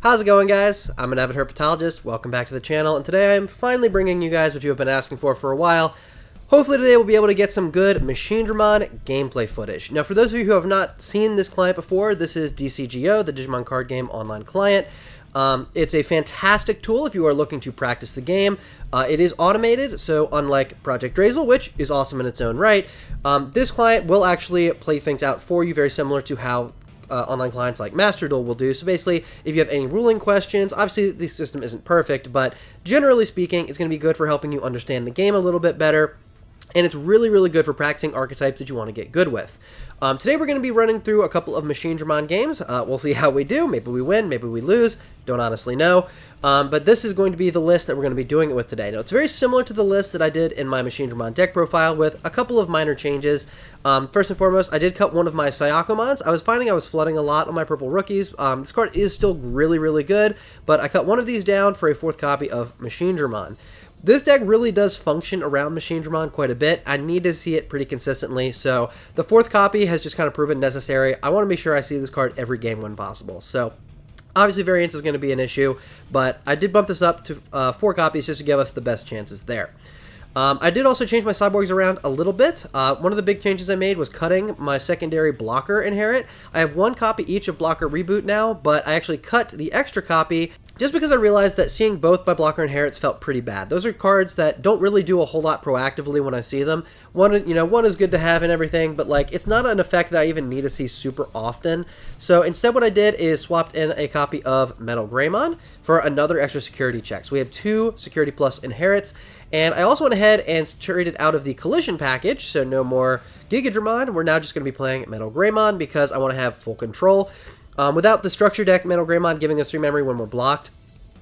How's it going, guys? I'm an avid herpetologist. Welcome back to the channel, and today I'm finally bringing you guys what you have been asking for a while. Hopefully today we'll be able to get some good Machinedramon gameplay footage. Now, for those of you who have not seen this client before, this is DCGO, the Digimon card game online client. It's a fantastic tool if you are looking to practice the game. It is automated, so unlike Project Drazel, which is awesome in its own right, this client will actually play things out for you, very similar to how online clients like Master Duel will do. So basically, if you have any ruling questions, obviously the system isn't perfect, but generally speaking, it's going to be good for helping you understand the game a little bit better, and it's really, really good for practicing archetypes that you want to get good with. Today we're going to be running through a couple of Machinedramon games. We'll see how we do. Maybe we win, maybe we lose. Don't honestly know. But this is going to be the list that we're going to be doing it with today. Now, it's very similar to the list that I did in my Machinedramon deck profile with a couple of minor changes. First and foremost, I did cut one of my Syakomons. I was finding I was flooding a lot on my purple rookies. This card is still really, really good, but I cut one of these down for a fourth copy of Machinedramon. This deck really does function around Machinedramon quite a bit. I need to see it pretty consistently, so the fourth copy has just kind of proven necessary. I want to make sure I see this card every game when possible. So obviously variance is going to be an issue, but I did bump this up to 4 copies just to give us the best chances there. I did also change my cyborgs around a little bit. One of the big changes I made was cutting my secondary blocker inherit. I have 1 copy each of blocker reboot now, but I actually cut the extra copy just because I realized that seeing both my blocker inherits felt pretty bad. Those are cards that don't really do a whole lot proactively when I see them. One is good to have and everything, but like it's not an effect that I even need to see super often. So instead what I did is swapped in a copy of Machinedramon for another extra security check. So we have 2 security plus inherits, and I also went ahead and traded out of the collision package, so no more Gigadramon. We're now just going to be playing Machinedramon because I want to have full control. Without the structure deck Machinedramon giving us 3 memory when we're blocked,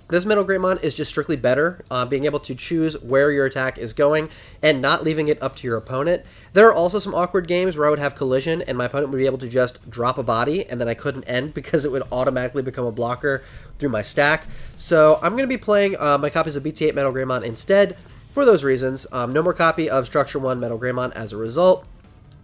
this Machinedramon is just strictly better, being able to choose where your attack is going and not leaving it up to your opponent. There are also some awkward games where I would have collision and my opponent would be able to just drop a body and then I couldn't end because it would automatically become a blocker through my stack. So I'm going to be playing my copies of BT8 Machinedramon instead for those reasons. No more copy of Structure 1 Machinedramon as a result.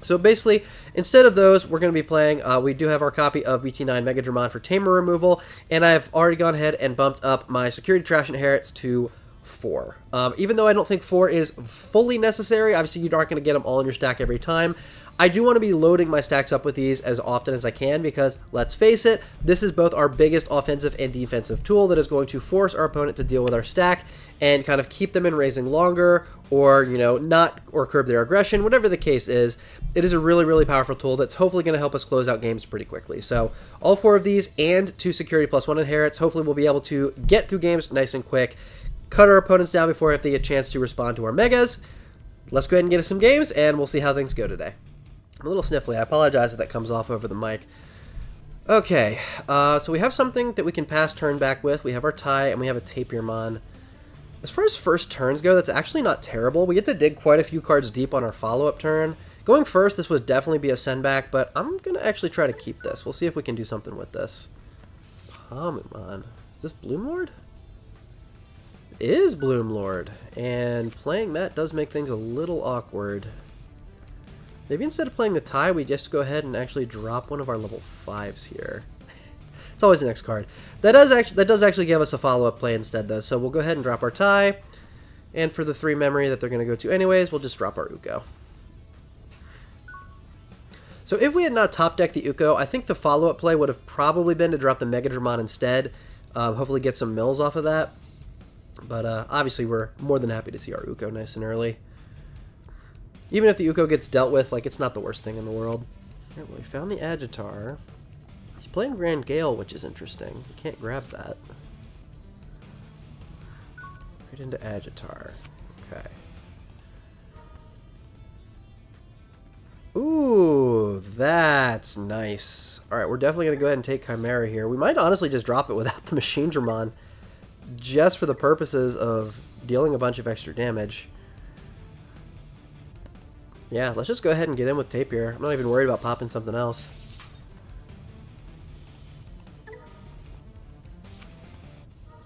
So basically, instead of those, we're going to be playing, we do have our copy of BT9 Machinedramon for Tamer removal, and I've already gone ahead and bumped up my security trash inherits to 4. Even though I don't think 4 is fully necessary, obviously you aren't going to get them all in your stack every time. I do want to be loading my stacks up with these as often as I can because, let's face it, this is both our biggest offensive and defensive tool that is going to force our opponent to deal with our stack and kind of keep them in raising longer or, not, or curb their aggression, whatever the case is. It is a really, really powerful tool that's hopefully going to help us close out games pretty quickly. So all 4 of these and 2 security plus 1 inherits, hopefully we'll be able to get through games nice and quick, cut our opponents down before they get a chance to respond to our megas. Let's go ahead and get us some games, and we'll see how things go today. I'm a little sniffly. I apologize if that comes off over the mic. Okay, so we have something that we can pass turn back with. We have our tie, and we have a Tapirmon. As far as first turns go, that's actually not terrible. We get to dig quite a few cards deep on our follow-up turn. Going first, this would definitely be a send back, but I'm going to actually try to keep this. We'll see if we can do something with this. Palmumon. Is this Bloomlord? It is Bloomlord, and playing that does make things a little awkward. Maybe instead of playing the tie, we just go ahead and actually drop one of our level 5s here. It's always the next card. That does actually give us a follow-up play instead, though. So we'll go ahead and drop our tie. And for the 3 memory that they're going to go to anyways, we'll just drop our Uko. So if we had not top-decked the Uko, I think the follow-up play would have probably been to drop the Machinedramon instead. Hopefully get some mills off of that. But obviously we're more than happy to see our Uko nice and early. Even if the Uko gets dealt with, like, it's not the worst thing in the world. Yeah, well, we found the Agitar. He's playing Grand Gale, which is interesting. You can't grab that. Right into Agitar. Okay. Ooh, that's nice. Alright, we're definitely going to go ahead and take Chimera here. We might honestly just drop it without the Machinedramon, just for the purposes of dealing a bunch of extra damage. Yeah, let's just go ahead and get in with Tapir. I'm not even worried about popping something else.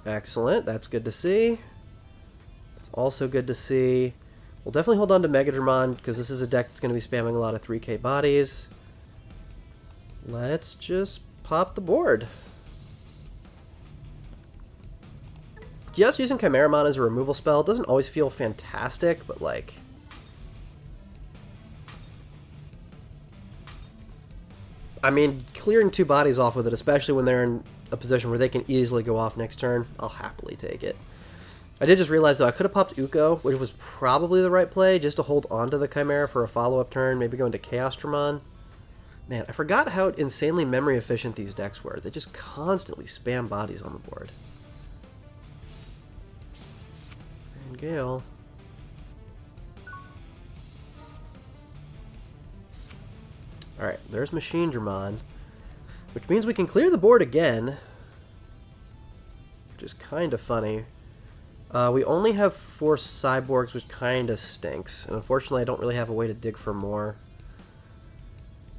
Excellent. That's good to see. It's also good to see. We'll definitely hold on to Machinedramon because this is a deck that's going to be spamming a lot of 3k bodies. Let's just pop the board. just using Chimeramon as a removal spell doesn't always feel fantastic, but like... I mean, clearing 2 bodies off with it, especially when they're in a position where they can easily go off next turn, I'll happily take it. I did just realize, though, I could have popped Uko, which was probably the right play, just to hold onto the Chimera for a follow-up turn, maybe go into Chaosdramon. Man, I forgot how insanely memory efficient these decks were. They just constantly spam bodies on the board. And Gale. Alright, there's Machinedramon, which means we can clear the board again, which is kind of funny. We only have 4 cyborgs, which kind of stinks, and unfortunately I don't really have a way to dig for more.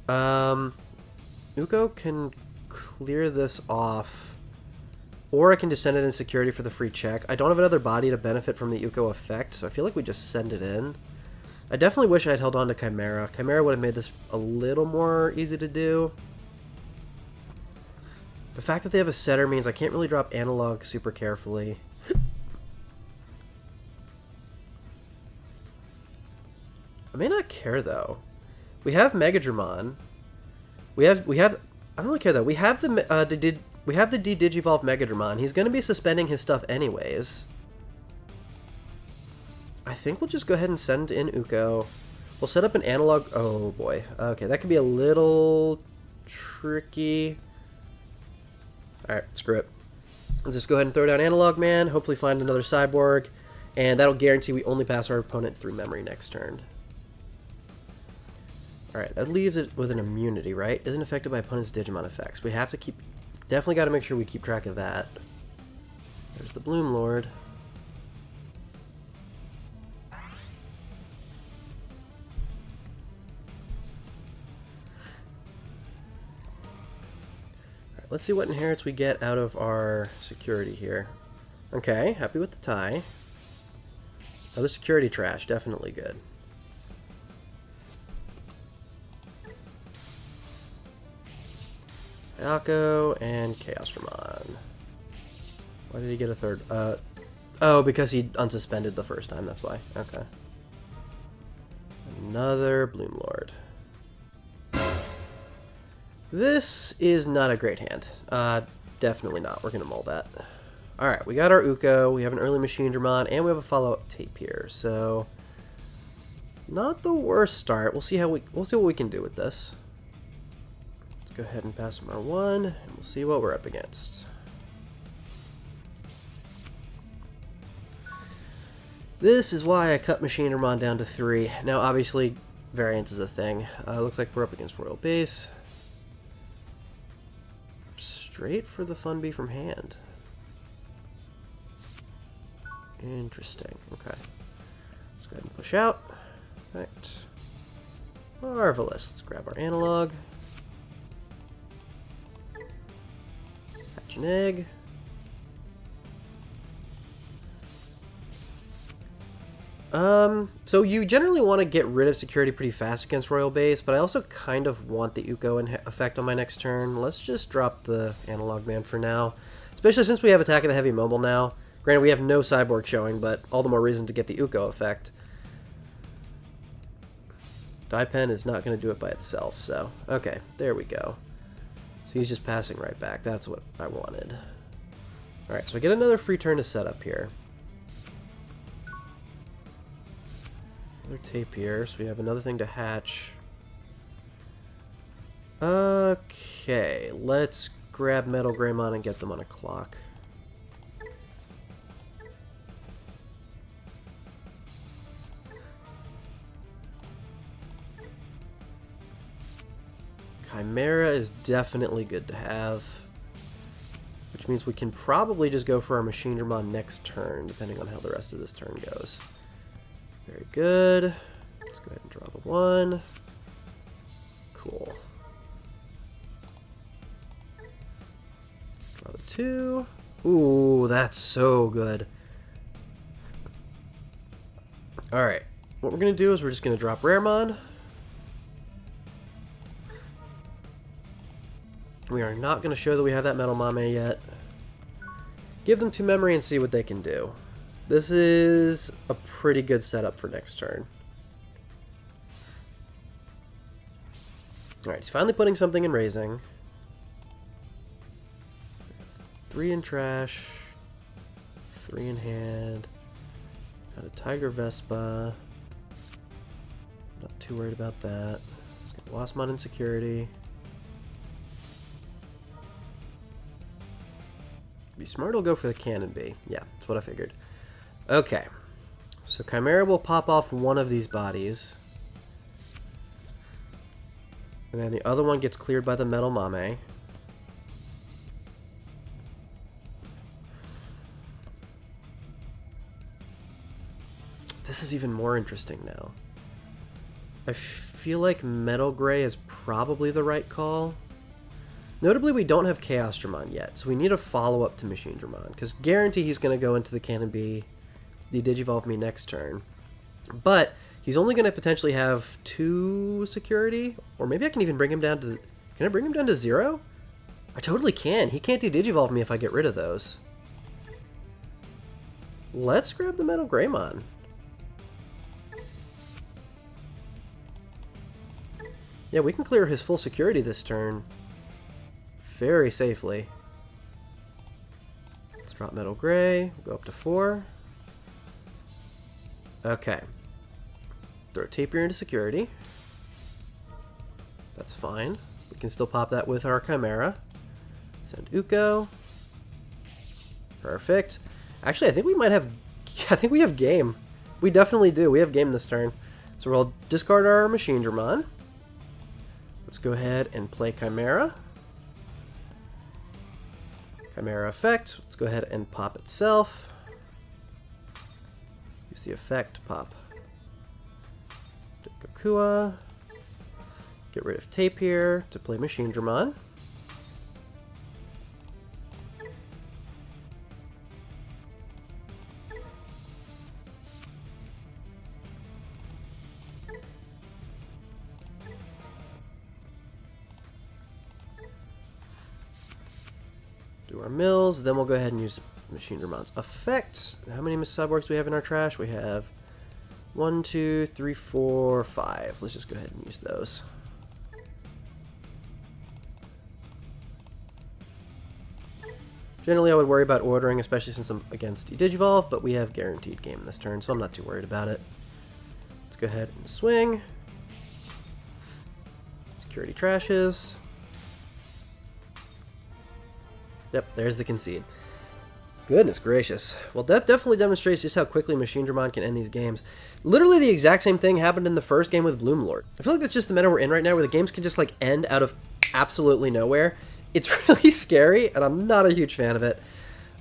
Uko can clear this off, or I can just send it in security for the free check. I don't have another body to benefit from the Uko effect, so I feel like we just send it in. I definitely wish I had held on to Chimera. Chimera would have made this a little more easy to do. The fact that they have a setter means I can't really drop Analog super carefully. I may not care though. We have Megadramon. We have. I don't really care though. We have the De-Digivolve Megadramon. He's going to be suspending his stuff anyways. I think we'll just go ahead and send in Uko. We'll set up an Analog. Oh boy. Okay, that could be a little tricky. All right, screw it. Let's just go ahead and throw down Analog Man. Hopefully find another cyborg, and that'll guarantee we only pass our opponent through memory next turn. Alright, that leaves it with an immunity, right? Isn't affected by opponent's Digimon effects. We have to keep... Definitely got to make sure we keep track of that. There's the Bloom Lord. Alright, let's see what inherits we get out of our security here. Okay, happy with the tie. Other security trash, definitely good. Sayako and Chaosdramon. Why did he get a third? Oh, because he unsuspended the first time, that's why. Okay. Another Bloom Lord. This is not a great hand. Definitely not. We're going to mull that. Alright, we got our Uko, we have an early Machinedramon, and we have a follow-up tape here, so... Not the worst start. We'll see what we can do with this. Let's go ahead and pass him our 1, and we'll see what we're up against. This is why I cut Machinedramon down to 3. Now, obviously, variance is a thing. Looks like we're up against Royal Base. Straight for the Fun Bee from hand. Interesting. Okay. Let's go ahead and push out. Right. Marvelous. Let's grab our Analog. Hatch an egg. So you generally want to get rid of security pretty fast against Royal Base, but I also kind of want the Uko effect on my next turn. Let's just drop the Analog Man for now, especially since we have Attack of the Heavy Mobile now. Granted, we have no Cyborg showing, but all the more reason to get the Uko effect. Die Pen is not going to do it by itself, so... Okay, there we go. So he's just passing right back. That's what I wanted. Alright, so I get another free turn to set up here. Another tape here, so we have another thing to hatch. Okay, let's grab Metal Greymon and get them on a clock. Chimera is definitely good to have, which means we can probably just go for our Machinedramon next turn, depending on how the rest of this turn goes. Very good. Let's go ahead and draw the 1. Cool. Draw the 2. Ooh, that's so good. Alright, what we're going to do is we're just going to drop Raremon. We are not going to show that we have that Metal Mame yet. Give them 2 memory and see what they can do. This is a pretty good setup for next turn. Alright, he's finally putting something in raising. 3 in trash. 3 in hand. Got a Tiger Vespa. Not too worried about that. Waspmon in security. Be smart, he'll go for the Cannon Bee. Yeah, that's what I figured. Okay. So Chimera will pop off one of these bodies. And then the other one gets cleared by the Metal Mame. This is even more interesting now. I feel like Metal Gray is probably the right call. Notably, we don't have Chaosdramon yet, so we need a follow-up to Machinedramon, because guarantee he's going to go into the Cannon Bee, the Digivolve me next turn. But he's only going to potentially have 2 security, or maybe I can even bring him down to... Can I bring him down to 0? I totally can. He can't do Digivolve me if I get rid of those. Let's grab the Metal Greymon. Yeah, we can clear his full security this turn very safely. Let's drop Metal Gray. We'll go up to 4. Okay. Throw Tapir into security. That's fine. We can still pop that with our Chimera. Send Uko. Perfect. Actually, I think we might have... I think we have game. We definitely do. We have game this turn. So we'll discard our Machinedramon. Let's go ahead and play Chimera. Chimera effect. Let's go ahead and pop itself. Use the effect, pop Gokua. Get rid of Tapir to play Machinedramon. Do our mills, then we'll go ahead and use Machinedramon's effect. How many cyborgs do we have in our trash? We have 1, 2, 3, 4, 5. Let's just go ahead and use those. Generally, I would worry about ordering, especially since I'm against Digivolve, but we have guaranteed game this turn, so I'm not too worried about it. Let's go ahead and swing. Security trashes. Yep, there's the concede. Goodness gracious. Well, that definitely demonstrates just how quickly Machinedramon can end these games. Literally the exact same thing happened in the first game with Bloomlord. I feel like that's just the meta we're in right now, where the games can just like end out of absolutely nowhere. It's really scary, and I'm not a huge fan of it.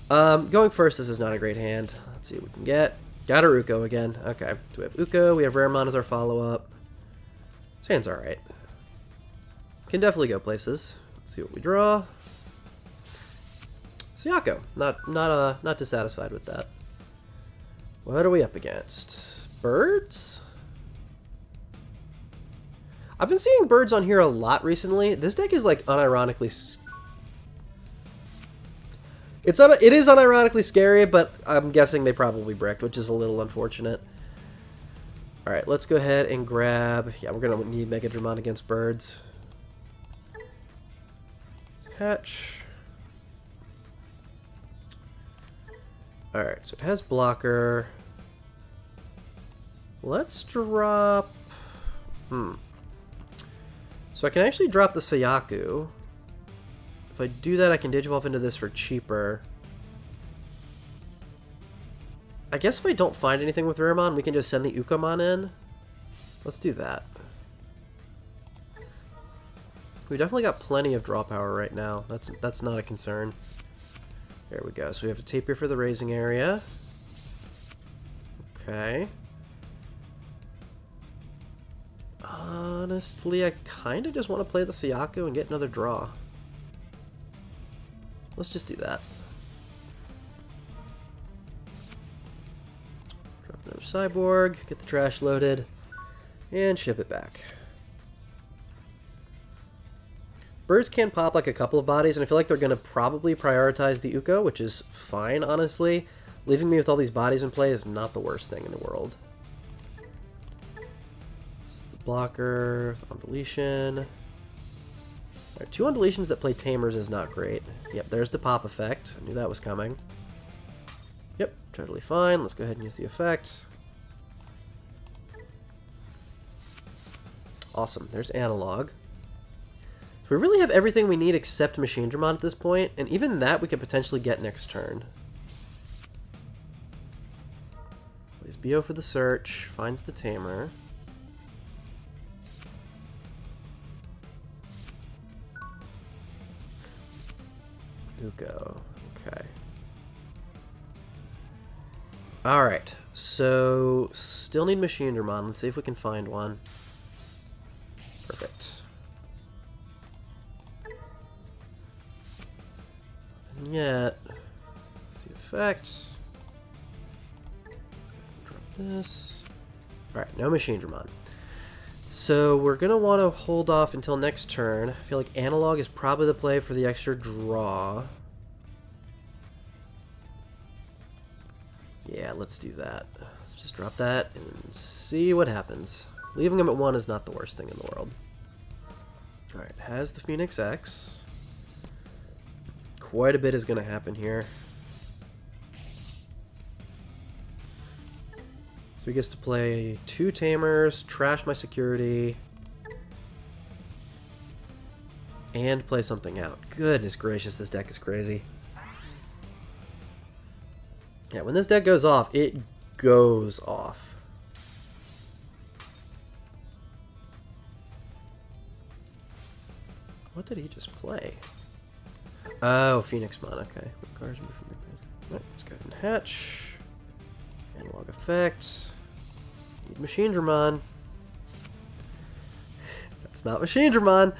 Going first, this is not a great hand. Let's see what we can get. Got our Uko again. Okay, do we have Uko? We have Raremon as our follow-up. This hand's alright. Can definitely go places. Let's see what we draw. Sayako. Not dissatisfied with that. What are we up against? Birds? I've been seeing birds on here a lot recently. This deck is like unironically... It is unironically scary, but I'm guessing they probably bricked, which is a little unfortunate. Alright, let's go ahead and grab... Yeah, we're going to need Megadramon against birds. Hatch. Alright, so it has blocker. Let's drop... So I can actually drop the Sayako. If I do that, I can Digivolve into this for cheaper. I guess if I don't find anything with Raremon, we can just send the Ukomon in. Let's do that. We definitely got plenty of draw power right now. That's not a concern. There we go. So we have a Tapir for the raising area. Okay. Honestly, I kind of just want to play the Sayako and get another draw. Let's just do that. Drop another cyborg, get the trash loaded, and ship it back. birds can pop like a couple of bodies, and I feel like they're going to probably prioritize the Uko, which is fine, honestly. Leaving me with all these bodies in play is not the worst thing in the world. The blocker, on deletion. Right, 2 on deletions that play Tamers is not great. Yep, there's the pop effect. I knew that was coming. Yep, totally fine. Let's go ahead and use the effect. Awesome, there's analog. So we really have everything we need except Machinedramon at this point, and even that we could potentially get next turn. Plays BO for the search, finds the Tamer. Uko, okay. Alright, so still need Machinedramon. Let's see if we can find one. Perfect. Nothing yet. See the effect. Drop this. Alright, no Machinedramon. So we're going to want to hold off until next turn. I feel like analog is probably the play for the extra draw. Yeah, let's do that. Just drop that and see what happens. Leaving him at 1 is not the worst thing in the world. Alright, has the Phoenix X. Quite a bit is going to happen here. So he gets to play 2 Tamers, trash my security, and play something out. Goodness gracious, this deck is crazy. Yeah, when this deck goes off, it goes off. What did he just play? Oh, Phoenixmon, okay. Alright, let's go ahead and hatch. Analog effect. Need Machinedramon. That's not Machinedramon.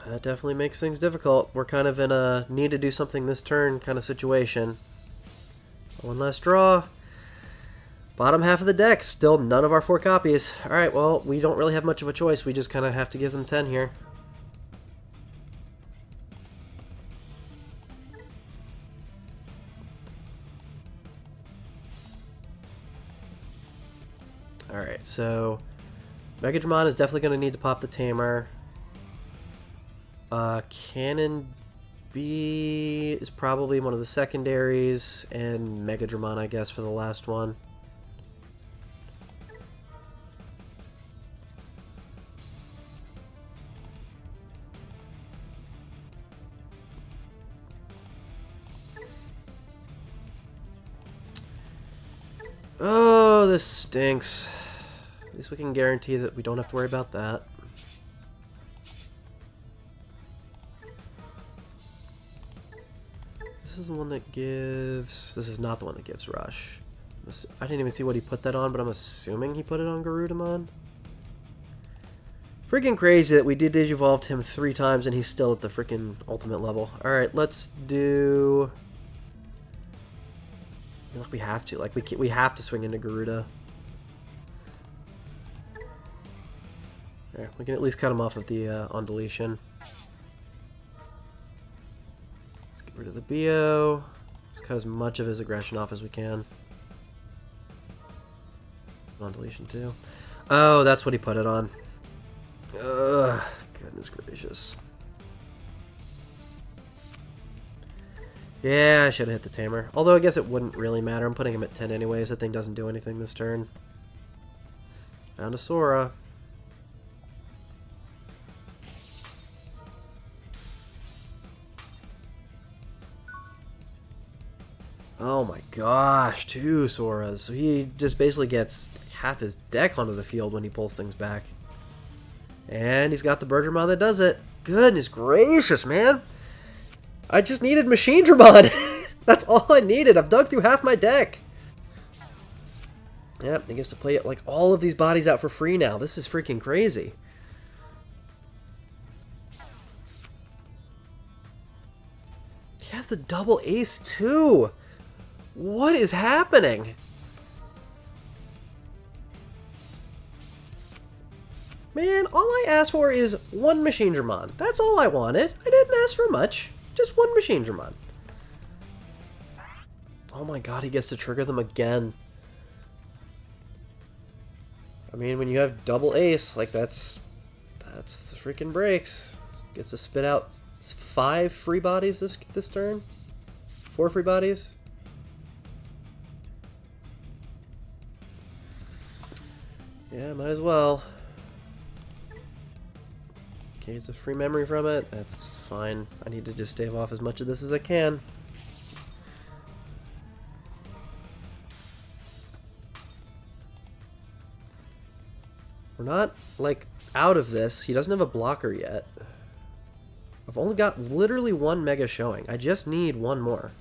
That definitely makes things difficult. We're kind of in a need to do something this turn kind of situation. One last draw. Bottom half of the deck, still none of our 4 copies. Alright, well, we don't really have much of a choice. We just kind of have to give them 10 here. Alright, so Megadramon is definitely going to need to pop the Tamer. Cannon B is probably one of the secondaries, and Megadramon, I guess, for the last one. Oh, this stinks. At least we can guarantee that we don't have to worry about that. This is the one that gives... This is not the one that gives Rush. I didn't even see what he put that on, but I'm assuming he put it on Garudamon. Freaking crazy that we did Digivolved him 3 times and he's still at the freaking ultimate level. Alright, let's do... Look, we have to. Like, we have to swing into Garuda. There, we can at least cut him off of the on deletion. Let's get rid of the BO. Just cut as much of his aggression off as we can. On deletion too. Oh, that's what he put it on. Ugh, goodness gracious. Yeah, I should have hit the Tamer. Although I guess it wouldn't really matter. I'm putting him at 10 anyways. That thing doesn't do anything this turn. Found a Sora. Oh my gosh, 2 Soras. So he just basically gets half his deck onto the field when he pulls things back. And he's got the Birdramon that does it. Goodness gracious, man. I just needed Machinedramon. That's all I needed. I've dug through half my deck. Yep, he gets to play like all of these bodies out for free now. This is freaking crazy. He has the double ace too. What is happening? Man, all I asked for is one Machinedramon. That's all I wanted. I didn't ask for much. Just one Machinedramon. Oh my god, he gets to trigger them again. I mean, when you have double ace, like that's the freaking breaks. Gets to spit out 5 free bodies this turn. 4 free bodies. Yeah, might as well. Okay, it's a free memory from it. That's fine. I need to just stave off as much of this as I can. We're not, like, out of this. He doesn't have a blocker yet. I've only got literally 1 mega showing. I just need 1 more.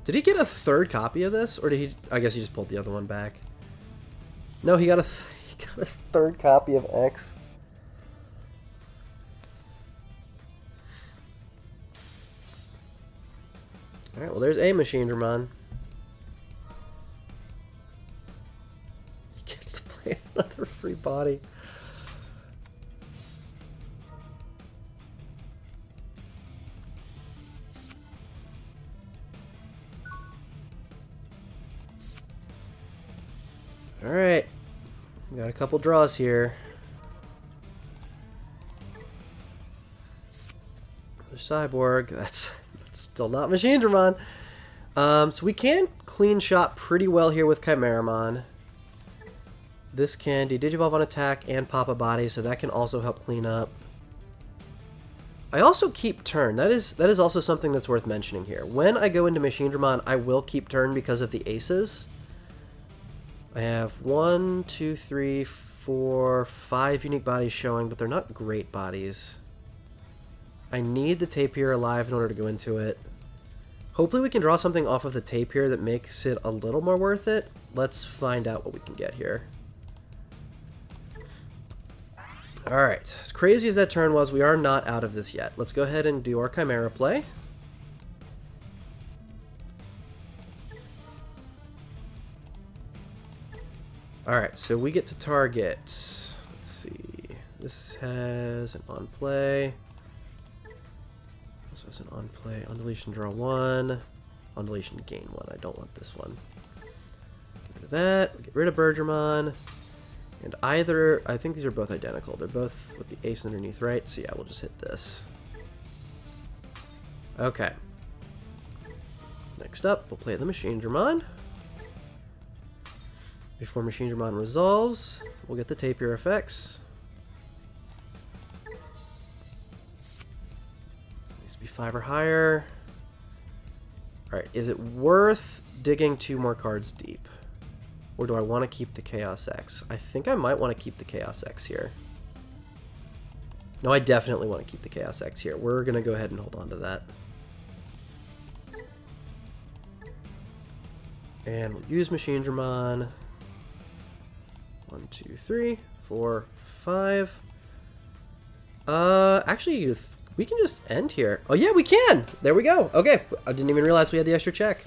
Did he get a 3rd copy of this? Or did he... I guess he just pulled the other one back. No, he got a 3rd copy of X. Alright, well there's a Machinedramon. He gets to play another free body. Alright, we got a couple draws here. The Cyborg, that's still not Machinedramon. So we can clean shot pretty well here with Chimeramon. This can Digivolve on attack and pop a body, so that can also help clean up. I also keep turn. That is also something that's worth mentioning here. When I go into Machinedramon, I will keep turn because of the aces. I have 1, 2, 3, 4, 5 unique bodies showing, but they're not great bodies. I need the Tapir alive in order to go into it. Hopefully we can draw something off of the Tapir that makes it a little more worth it. Let's find out what we can get here. Alright, as crazy as that turn was, we are not out of this yet. Let's go ahead and do our Chimera play. Alright, so we get to target. Let's see. This has an on play. Also has an on play. On deletion, draw 1. On deletion, gain 1. I don't want this one. Get rid of that. We'll get rid of Bergermon. And either, I think these are both identical. They're both with the ace underneath, right? So yeah, we'll just hit this. Okay. Next up, we'll play the Machinedramon. Before Machinedramon resolves, we'll get the Tapir effects. Needs to be 5 or higher. Alright, is it worth digging 2 more cards deep? Or do I want to keep the Chaos X? I think I might want to keep the Chaos X here. No, I definitely want to keep the Chaos X here. We're going to go ahead and hold on to that. And we'll use Machinedramon. 1, 2, 3, 4, 5. Actually, we can just end here. Oh yeah, we can! There we go. Okay, I didn't even realize we had the extra check.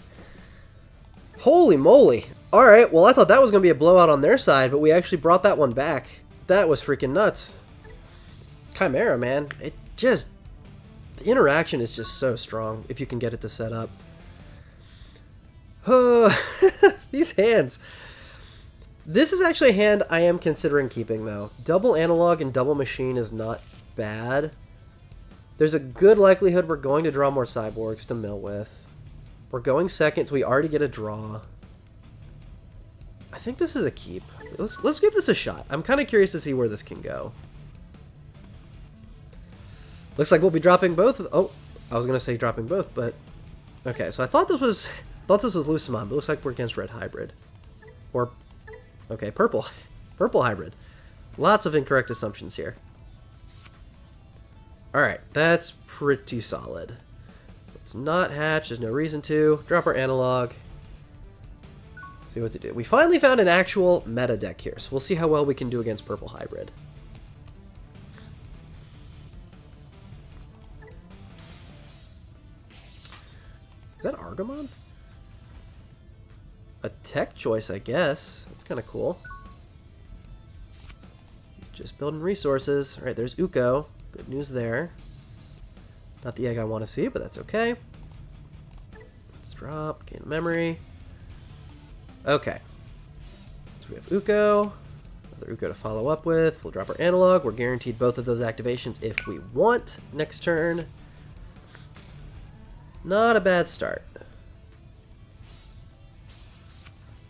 Holy moly. Alright, well I thought that was going to be a blowout on their side, but we actually brought that one back. That was freaking nuts. Chimera, man. It just... The interaction is just so strong if you can get it to set up. These hands. This is actually a hand I am considering keeping, though. Double analog and double machine is not bad. There's a good likelihood we're going to draw more cyborgs to mill with. We're going second, so we already get a draw. I think this is a keep. Let's give this a shot. I'm kind of curious to see where this can go. Looks like we'll be dropping both. Oh, I was going to say dropping both, but... Okay, so I thought this was Lucemon, but it looks like we're against Red Hybrid. Or... Okay, Purple. Purple Hybrid. Lots of incorrect assumptions here. Alright, that's pretty solid. Let's not hatch, there's no reason to. Drop our analog. See what to do. We finally found an actual meta deck here, so we'll see how well we can do against Purple Hybrid. Is that Argamon? a tech choice, I guess. That's kind of cool. He's just building resources. All right, there's Uko. Good news there. Not the egg I want to see, but that's okay. Let's drop, gain memory. Okay. So we have Uko. Another Uko to follow up with. We'll drop our analog. We're guaranteed both of those activations if we want next turn. Not a bad start.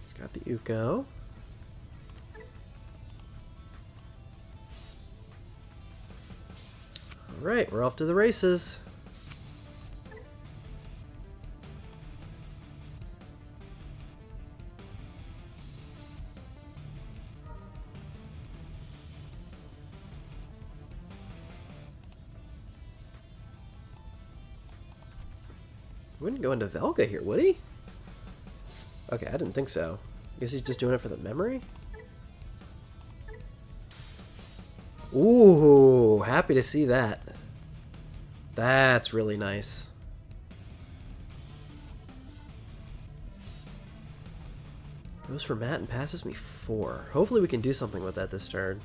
He's got the Uko. Alright, we're off to the races. Wouldn't go into Velga here, would he? Okay, I didn't think so. I guess he's just doing it for the memory? Ooh, happy to see that. That's really nice. Goes for Matt and passes me 4. Hopefully we can do something with that this turn.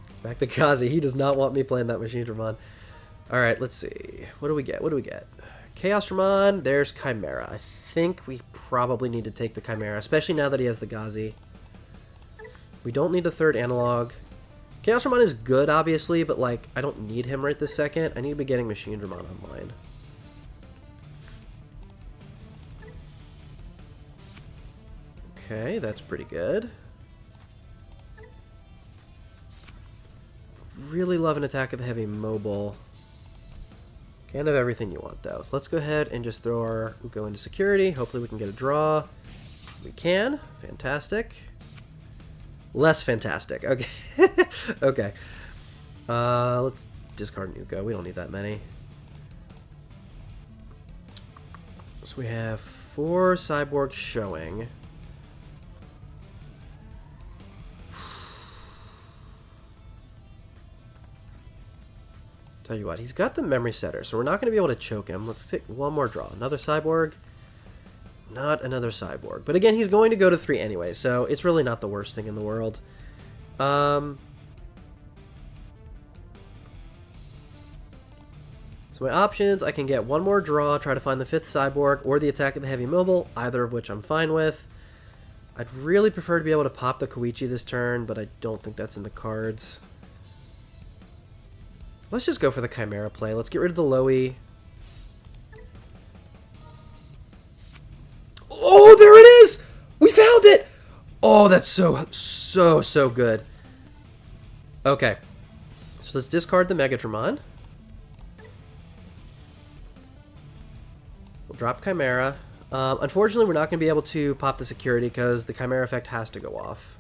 It's back to Kazi. He does not want me playing that Machinedramon. Alright, let's see. What do we get? What do we get? Chaosdramon. There's Chimera. I think we probably need to take the Chimera, especially now that he has the Gazi. We don't need a third analog. Chaosdramon is good, obviously, but, like, I don't need him right this second. I need to be getting Machinedramon online. Okay, that's pretty good. Really love an attack of the heavy mobile. Can't have everything you want, though. So let's go ahead and just throw our Uko into security. Hopefully we can get a draw. We can. Fantastic. Less fantastic. Okay. Okay. Let's discard an Uko. We don't need that many. So we have 4 cyborgs showing. Tell you what, he's got the memory setter, so we're not going to be able to choke him. Let's take one more draw. Another cyborg. Not another cyborg. But again, he's going to go to 3 anyway, so it's really not the worst thing in the world. So my options, I can get one more draw, try to find the 5th cyborg, or the attack of the heavy mobile, either of which I'm fine with. I'd really prefer to be able to pop the Koichi this turn, but I don't think that's in the cards. Let's just go for the Chimera play. Let's get rid of the Loey. Oh, there it is! We found it! Oh, that's so good. Okay. So let's discard the Megatramon. We'll drop Chimera. Unfortunately, we're not going to be able to pop the security because the Chimera effect has to go off.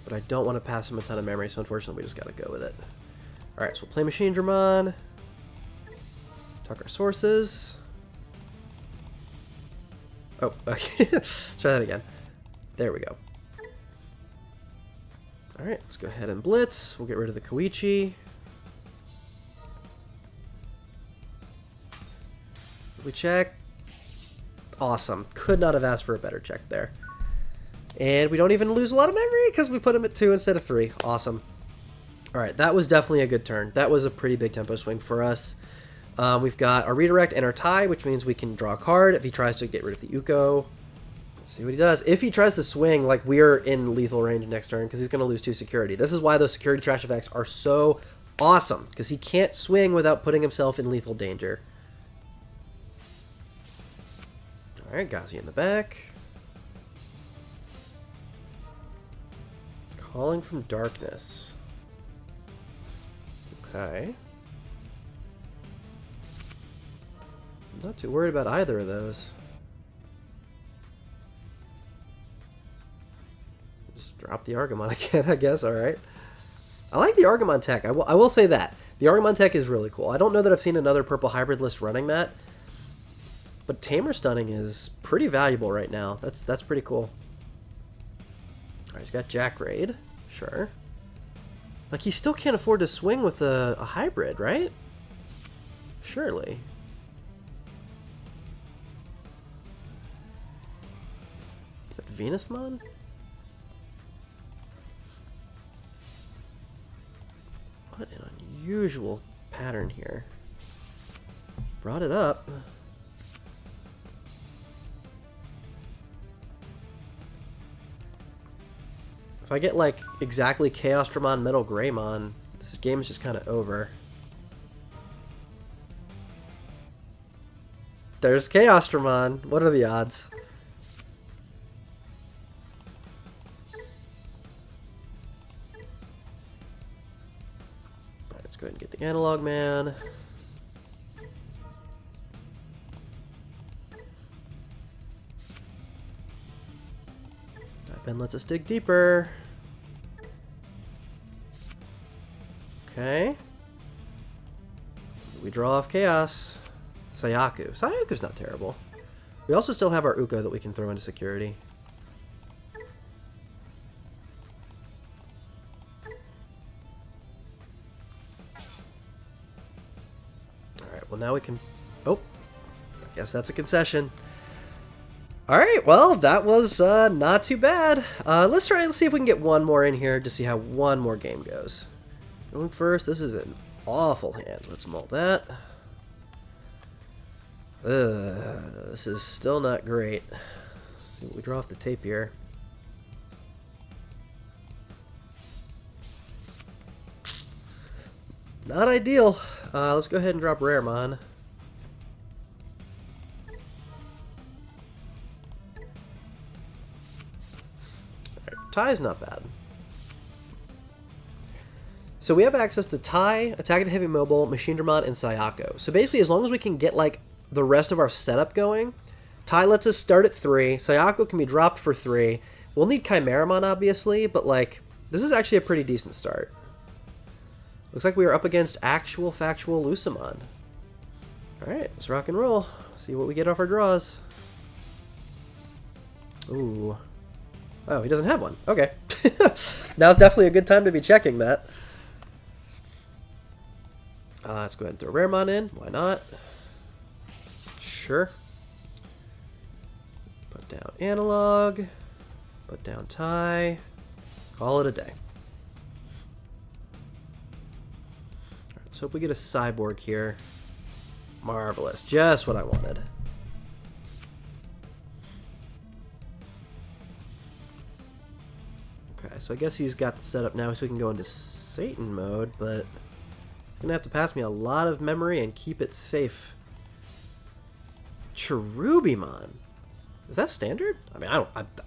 But I don't want to pass him a ton of memory, so unfortunately we just got to go with it. Alright, so we'll play Machinedramon. Talk our sources. Oh, okay. Let's try that again. There we go. Alright, let's go ahead and blitz. We'll get rid of the Koichi. We check. Awesome. Could not have asked for a better check there. And we don't even lose a lot of memory because we put him at 2 instead of 3. Awesome. Alright, that was definitely a good turn. That was a pretty big tempo swing for us. We've got our redirect and our tie, which means we can draw a card if he tries to get rid of the Uko. Let's see what he does. If he tries to swing, like, we're in lethal range next turn because he's going to lose 2 security. This is why those security trash effects are so awesome, because he can't swing without putting himself in lethal danger. Alright, Gazi in the back. Calling from Darkness. Okay. I'm not too worried about either of those. Just drop the Argamon again, I guess. Alright. I like the Argamon tech. I will say that. The Argamon tech is really cool. I don't know that I've seen another purple hybrid list running that. But Tamer Stunning is pretty valuable right now. That's pretty cool. Alright, he's got Jack Raid. Sure. Like, he still can't afford to swing with a hybrid, right? Surely. Is that Venusmon? What an unusual pattern here. Brought it up. If I get, like, exactly Chaosdramon, Metal Greymon, this game is just kind of over. There's Chaosdramon. What are the odds? Alright, let's go ahead and get the Analog Man. Ben lets us dig deeper. Okay. We draw off Chaos. Sayaku. Sayaku's not terrible. We also still have our Uko that we can throw into security. Alright, well now we can... Oh! I guess that's a concession. Alright, well, that was not too bad. Let's try and see if we can get one more in here to see how one more game goes. Going first, this is an awful hand. Let's mull that. This is still not great. Let's see what we draw off the tape here. Not ideal. Let's go ahead and drop Raremon. Tie's not bad. So we have access to Tie, Attack of the Heavy Mobile, Machinedramon, and Sayako. So basically, as long as we can get like the rest of our setup going, Tie lets us start at 3. Sayako can be dropped for 3. We'll need Chimeramon, obviously, but like this is actually a pretty decent start. Looks like we are up against actual factual Lucemon. Alright, let's rock and roll. See what we get off our draws. Ooh. Oh, he doesn't have one. Okay. Now's definitely a good time to be checking that. Let's go ahead and throw Raremon in. Why not? Sure. Put down Analog. Put down Tie. Call it a day. Alright, let's hope we get a Cyborg here. Marvelous. Just what I wanted. Okay, so I guess he's got the setup now so we can go into Satan mode, but he's gonna have to pass me a lot of memory and keep it safe. Cherubimon. Is that standard? I mean,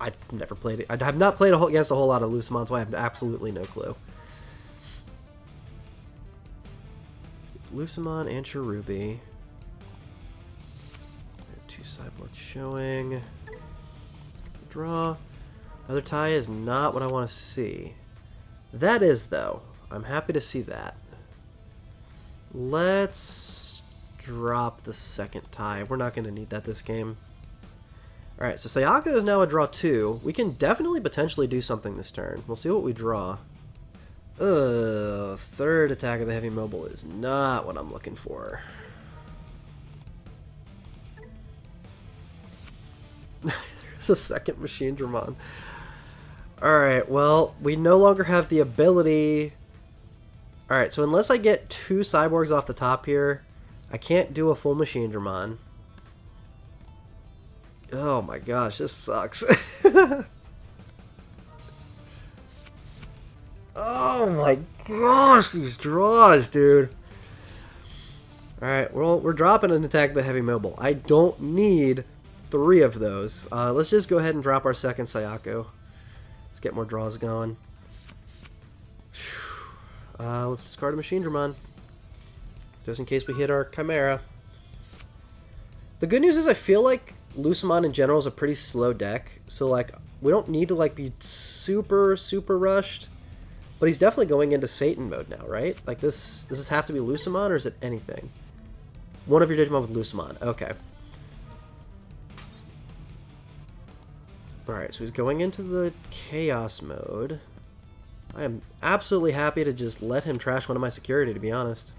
I've never played it. I have not played against a whole lot of Lucemon, so I have absolutely no clue. It's Lucemon and Cherubi. Two cyborgs showing. Draw. Another Tie is not what I want to see. That is, though. I'm happy to see that. Let's drop the second Tie. We're not going to need that this game. Alright, so Sayako is now a draw 2. We can definitely potentially do something this turn. We'll see what we draw. Third Attack of the Heavy Mobile is not what I'm looking for. There's a second Machinedramon. Alright, well, we no longer have the ability... Alright, so unless I get 2 Cyborgs off the top here, I can't do a full Machinedramon. Oh my gosh, this sucks. Oh my gosh, these draws, dude. Alright, well, we're dropping an Attack of the Heavy Mobile. I don't need 3 of those. Let's just go ahead and drop our second Sayako. Let's get more draws going. Let's discard a Machinedramon. Just in case we hit our Chimera. The good news is I feel like Lucemon in general is a pretty slow deck. So, like, we don't need to, like, be super, super rushed. But he's definitely going into Satan mode now, right? Like, this... Does this have to be Lucemon, or is it anything? One of your Digimon with Lucemon. Okay. Alright, so he's going into the chaos mode. I am absolutely happy to just let him trash one of my security, to be honest.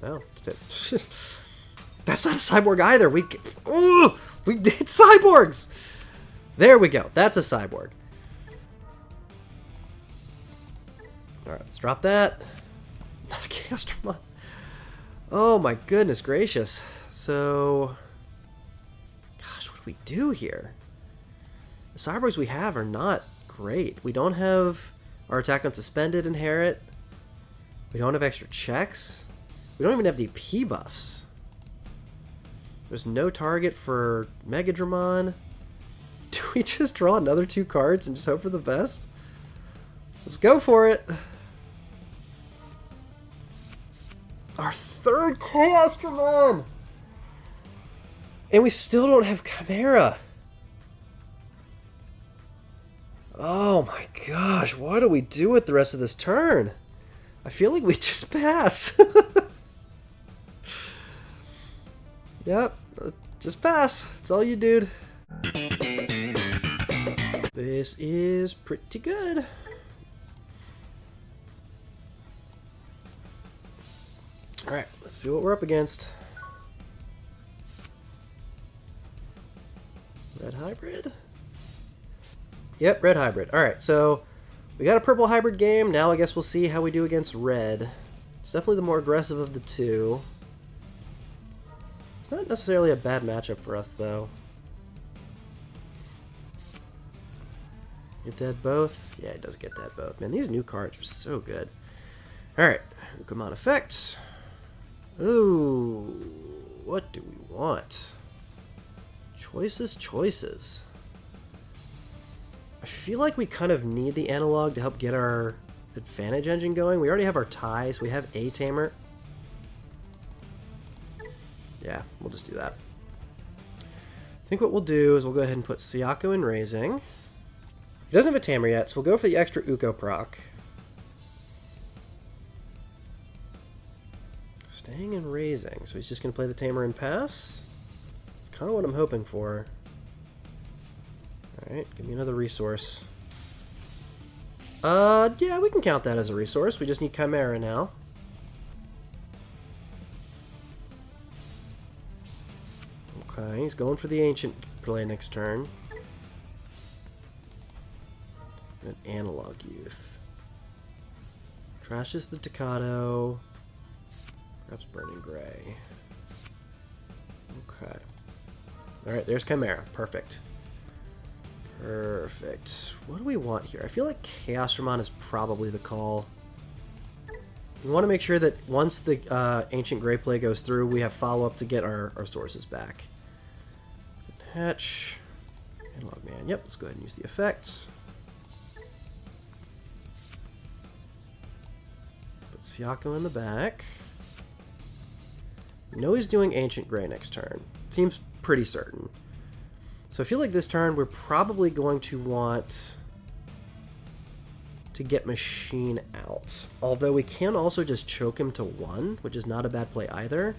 No, that's not a cyborg either. We did cyborgs. There we go. That's a cyborg. All right, let's drop that. Another Machinedramon. Oh my goodness gracious. So, gosh, what do we do here? The cyborgs we have are not great. We don't have our attack on suspended inherit. We don't have extra checks. We don't even have DP buffs. There's no target for Machinedramon. Do we just draw another 2 cards and just hope for the best? Let's go for it. Our 3rd Machinedramon! And we still don't have Chimera. Oh my gosh, what do we do with the rest of this turn? I feel like we just pass. Yep, just pass. That's all you, dude. This is pretty good. Alright, let's see what we're up against. Red hybrid? Yep, red hybrid. Alright, so we got a purple hybrid game. Now I guess we'll see how we do against red. It's definitely the more aggressive of the two. It's not necessarily a bad matchup for us, though. Get dead both? Yeah, it does get dead both. Man, these new cards are so good. Alright, Ukamon effect. Ooh, what do we want? Choices. I feel like we kind of need the analog to help get our advantage engine going. We already have our tie, so we have a tamer. Yeah, we'll just do that. I think what we'll do is we'll go ahead and put Sayako in Raising. He doesn't have a tamer yet, so we'll go for the extra Uko proc. Staying in Raising, so he's just going to play the tamer and pass. That's kind of what I'm hoping for. Alright, give me another resource. Yeah, we can count that as a resource. We just need Chimera now. Okay, he's going for the Ancient play next turn. An Analog Youth. Trashes the Tocado. Perhaps Burning Gray. Okay. Alright, there's Chimera. Perfect. Perfect. What do we want here? I feel like Machinedramon is probably the call. We want to make sure that once the Ancient Gray play goes through, we have follow-up to get our sources back. Hatch. Analog Man. Yep, let's go ahead and use the effects. Put Sayako in the back. We know he's doing Ancient Gray next turn. Seems pretty certain. So I feel like this turn we're probably going to want to get Machine out. Although we can also just choke him to 1, which is not a bad play either.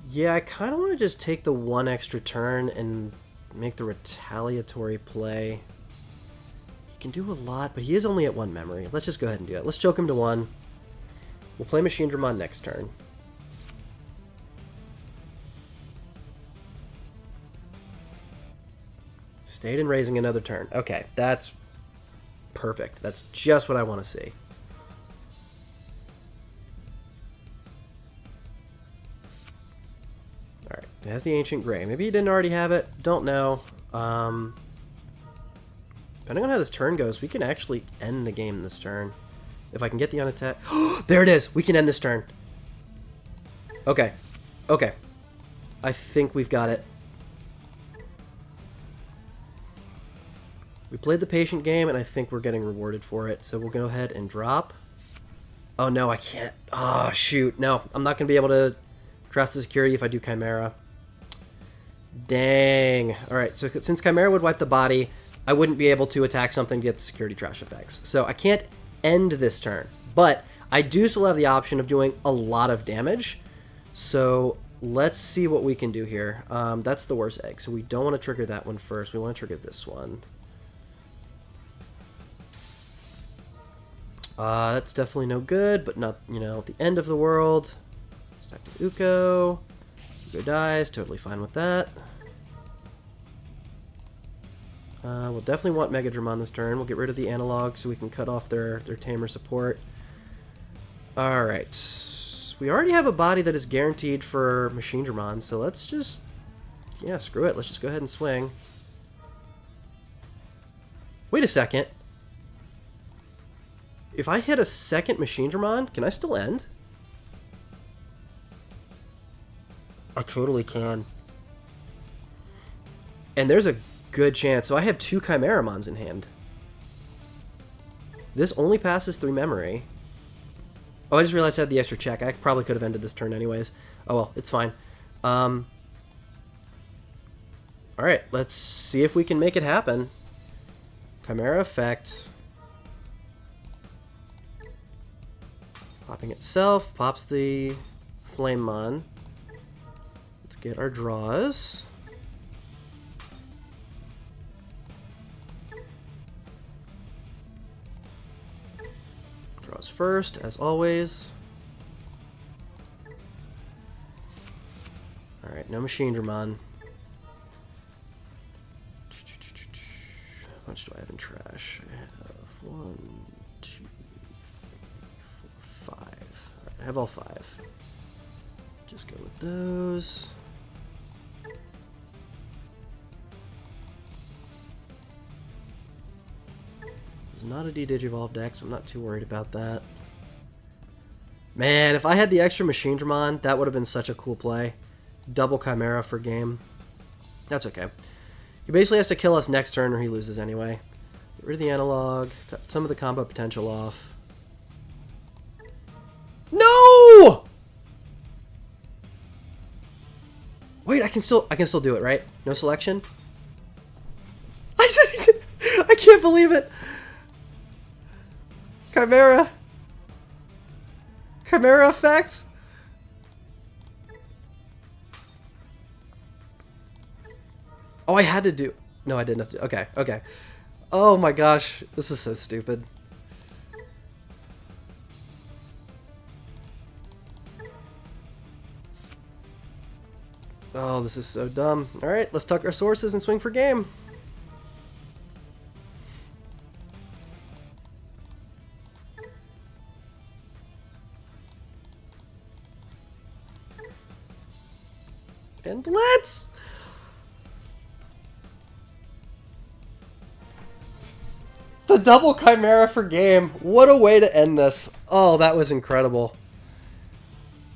Yeah, I kind of want to just take the 1 extra turn and make the retaliatory play. He can do a lot, but he is only at 1 memory. Let's just go ahead and do it. Let's choke him to 1. We'll play Machinedramon next turn. Stayed in Raising another turn. Okay, that's perfect. That's just what I want to see. Alright, it has the Ancient Gray. Maybe he didn't already have it. Don't know. Depending on how this turn goes, we can actually end the game this turn. If I can get the unattack. There it is! We can end this turn. Okay. Okay. I think we've got it. We played the patient game, and I think we're getting rewarded for it. So we'll go ahead and drop. Oh, no, I can't. Oh, shoot. No, I'm not going to be able to trust the security if I do Chimera. Dang. Alright, so since Chimera would wipe the body, I wouldn't be able to attack something to get the security trash effects. So I can't end this turn. But I do still have the option of doing a lot of damage. So let's see what we can do here. That's the worst egg, so we don't want to trigger that one first. We want to trigger this one. That's definitely no good, but not, you know, the end of the world. Stack to Uko. Uko dies, totally fine with that. We'll definitely want Machinedramon this turn. We'll get rid of the analog so we can cut off their tamer support. Alright. We already have a body that is guaranteed for Machinedramon, so let's just... yeah, screw it. Let's just go ahead and swing. Wait a second. If I hit a second Machinedramon, can I still end? I totally can. And there's a good chance. So I have 2 Chimeramons in hand. This only passes through memory. Oh, I just realized I had the extra check. I probably could have ended this turn anyways. Oh well, it's fine. Alright, let's see if we can make it happen. Chimera effect. Popping itself, pops the Flamemon. Let's get our draws. Draws first, as always. Alright, no Machinedramon. How much do I have in trash? I have 1, 2, 3, 4, 5. Alright, I have all 5. Just go with those. It's not a D-Digivolve deck, so I'm not too worried about that. Man, if I had the extra Machinedramon, that would have been such a cool play. Double Chimera for game. That's okay. He basically has to kill us next turn or he loses anyway. Get rid of the analog. Cut some of the combo potential off. No! Wait, I can still do it, right? No selection? I can't believe it. Chimera effect? Oh, I had to do... no, I didn't have to... okay, okay. Oh my gosh, this is so stupid. Oh, this is so dumb. Alright, let's tuck our sources and swing for game. And blitz! The double Chimera for game. What a way to end this. Oh, that was incredible.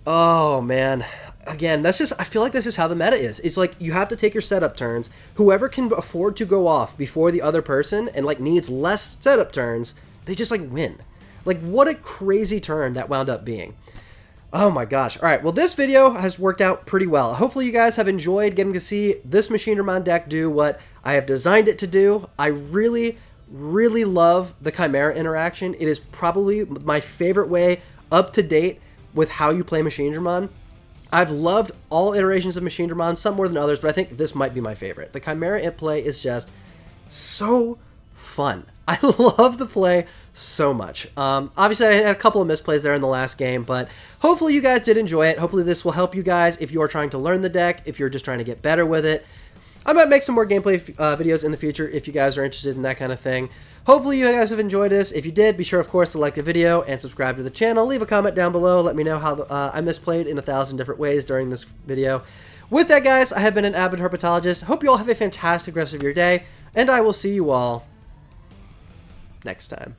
Oh, man. Again, that's just, I feel like this is how the meta is. It's like, you have to take your setup turns. Whoever can afford to go off before the other person and, like, needs less setup turns, they just, like, win. Like, what a crazy turn that wound up being. Oh my gosh. Alright, well this video has worked out pretty well. Hopefully you guys have enjoyed getting to see this Machinedramon deck do what I have designed it to do. I really love the Chimera interaction. It is probably my favorite way up to date with how you play Machinedramon. I've loved all iterations of Machinedramon, some more than others, but I think this might be my favorite. The Chimera in play is just so fun. I love the play so much. Obviously, I had a couple of misplays there in the last game, but hopefully you guys did enjoy it. Hopefully this will help you guys if you are trying to learn the deck, if you're just trying to get better with it. I might make some more gameplay videos in the future if you guys are interested in that kind of thing. Hopefully you guys have enjoyed this. If you did, be sure, of course, to like the video and subscribe to the channel. Leave a comment down below. Let me know how I misplayed in 1,000 different ways during this video. With that, guys, I have been an avid herpetologist. Hope you all have a fantastic rest of your day, and I will see you all next time.